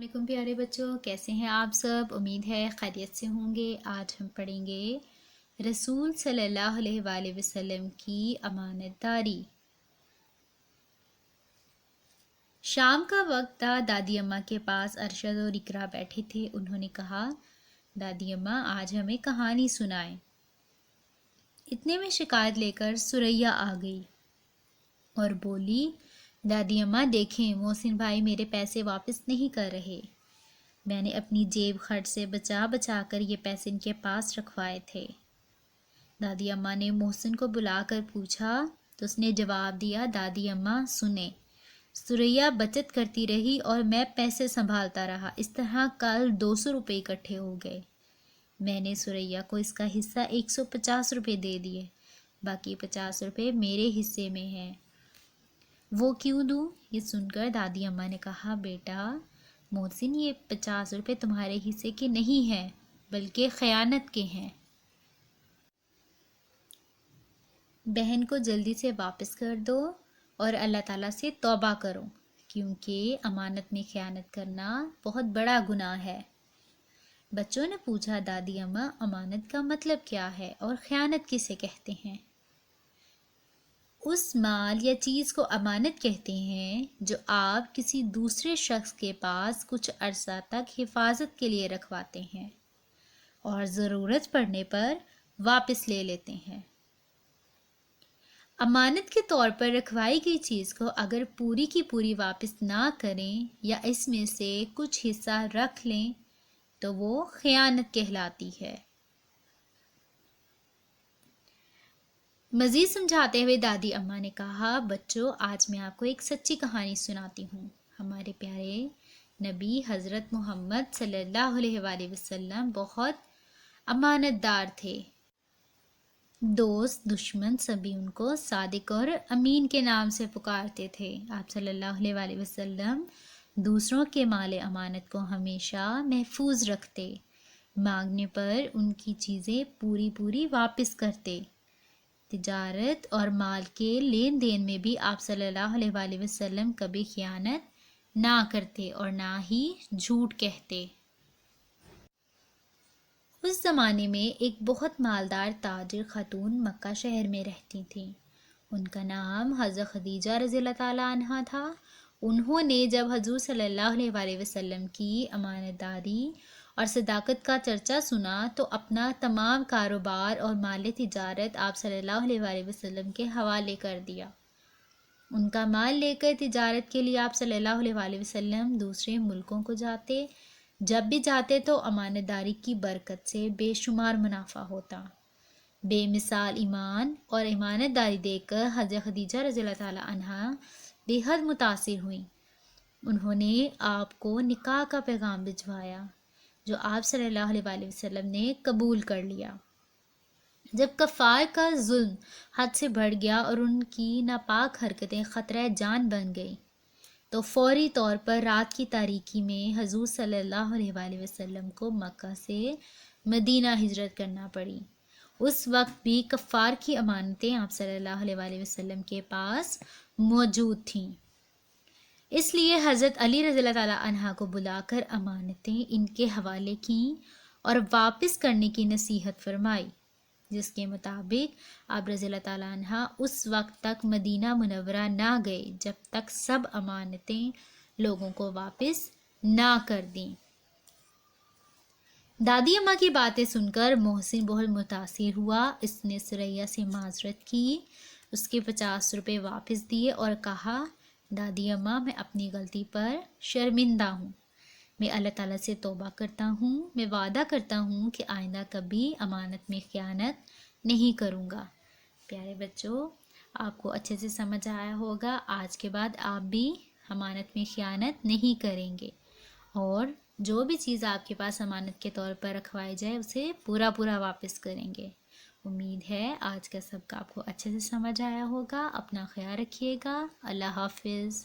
वालेकुम प्यारे बच्चों, कैसे हैं आप सब। उम्मीद है खैरियत से होंगे। आज हम पढ़ेंगे रसूल सल्लल्लाहु अलैहि वसल्लम की अमानतदारी। शाम का वक्त था। दादी अम्मा के पास अरशद और इकरा बैठे थे। उन्होंने कहा, दादी अम्मा आज हमें कहानी सुनाएं। इतने में शिकायत लेकर सुरैया आ गई और बोली, दादी अम्मा देखें, मोहसिन भाई मेरे पैसे वापस नहीं कर रहे। मैंने अपनी जेब खर्च से बचा बचा कर ये पैसे इनके पास रखवाए थे। दादी अम्मा ने मोहसिन को बुलाकर पूछा तो उसने जवाब दिया, दादी अम्मा सुने, सुरैया बचत करती रही और मैं पैसे संभालता रहा। इस तरह कल 200 रुपये इकट्ठे हो गए। मैंने सुरैया को इसका हिस्सा 150 रुपये दे दिए। बाकी 50 रुपये मेरे हिस्से में हैं। वो क्यों दूँ? ये सुनकर दादी अम्मा ने कहा, बेटा मोहसिन, ये 50 रुपये तुम्हारे हिस्से के नहीं हैं बल्कि खयानत के हैं। बहन को जल्दी से वापस कर दो और अल्लाह ताला से तौबा करो, क्योंकि अमानत में खयानत करना बहुत बड़ा गुनाह है। बच्चों ने पूछा, दादी अम्मा अमानत का मतलब क्या है और खयानत किसे कहते हैं? उस माल या चीज़ को अमानत कहते हैं जो आप किसी दूसरे शख्स के पास कुछ अरसा तक हिफाजत के लिए रखवाते हैं और ज़रूरत पड़ने पर वापस ले लेते हैं। अमानत के तौर पर रखवाई गई चीज़ को अगर पूरी की पूरी वापस ना करें या इसमें से कुछ हिस्सा रख लें तो वो खयानत कहलाती है। मज़ीद समझाते हुए दादी अम्मा ने कहा, बच्चों आज मैं आपको एक सच्ची कहानी सुनाती हूँ। हमारे प्यारे नबी हज़रत मोहम्मद सल्लल्लाहु अलैहि वसल्लम बहुत अमानतदार थे। दोस्त दुश्मन सभी उनको सादिक और अमीन के नाम से पुकारते थे। आप सल्लल्लाहु अलैहि वसल्लम दूसरों के माल अमानत को हमेशा महफूज रखते, मांगने पर उनकी चीज़ें पूरी पूरी वापस करते। तिजारत और माल के लेन देन में भी आप सल्लल्लाहु अलैहि वसल्लम कभी खयानत ना करते और ना ही झूठ कहते। उस ज़माने में एक बहुत मालदार ताजिर खातून मक्का शहर में रहती थीं। उनका नाम हज़रत खदीजा रज़ियल्लाहु ताला अन्हा था। उन्होंने जब हजूर सल्लल्लाहु अलैहि वसल्लम की अमानतदारी और सदाकत का चर्चा सुना तो अपना तमाम कारोबार और माल तिजारत आप सल्लल्लाहु अलैहि वसल्लम के हवाले कर दिया। उनका माल लेकर तिजारत के लिए आप सल्लल्लाहु अलैहि वसल्लम दूसरे मुल्कों को जाते। जब भी जाते तो अमानतदारी की बरकत से बेशुमार मुनाफा होता। बेमिसाल ईमान और ईमानदारी देखकर हज़रत खदीजा रज़ियल्लाहु ताला अन्हा बेहद मुतासिर हुई। उन्होंने आपको निकाह का पैगाम भिजवाया जो आप सल्लल्लाहु अलैहि वसल्लम ने कबूल कर लिया। जब कफ़ार का जुल्म हद से बढ़ गया और उनकी नापाक हरकतें ख़तरा जान बन गई तो फौरी तौर पर रात की तारीकी में हजूर सल्लल्लाहु अलैहि वसल्लम को मक्का से मदीना हिजरत करना पड़ी। उस वक्त भी कफ़ार की अमानतें आप सल्लल्लाहु अलैहि वसल्लम के पास मौजूद थीं। इसलिए हज़रत अली रज़ियल्लाहु ताला अन्हा को बुलाकर अमानतें इनके हवाले की और वापस करने की नसीहत फरमाई, जिसके मुताबिक आप रज़ियल्लाहु ताला अन्हा उस वक्त तक मदीना मुनव्वरा ना गए जब तक सब अमानतें लोगों को वापस ना कर दी। दादी अम्मा की बातें सुनकर मोहसिन बहुत मुतासिर हुआ। इसने सुरैया से माजरत की, उसके 50 रुपये वापस दिए और कहा, दादी अम्मा मैं अपनी गलती पर शर्मिंदा हूँ। मैं अल्लाह ताला से तौबा करता हूँ। मैं वादा करता हूँ कि आइंदा कभी अमानत में खयानत नहीं करूँगा। प्यारे बच्चों, आपको अच्छे से समझ आया होगा। आज के बाद आप भी अमानत में खयानत नहीं करेंगे और जो भी चीज़ आपके पास अमानत के तौर पर रखवाई जाए उसे पूरा पूरा वापस करेंगे। उम्मीद है आज का सबका आपको अच्छे से समझ आया होगा। अपना ख्याल रखिएगा। अल्लाह हाफिज़।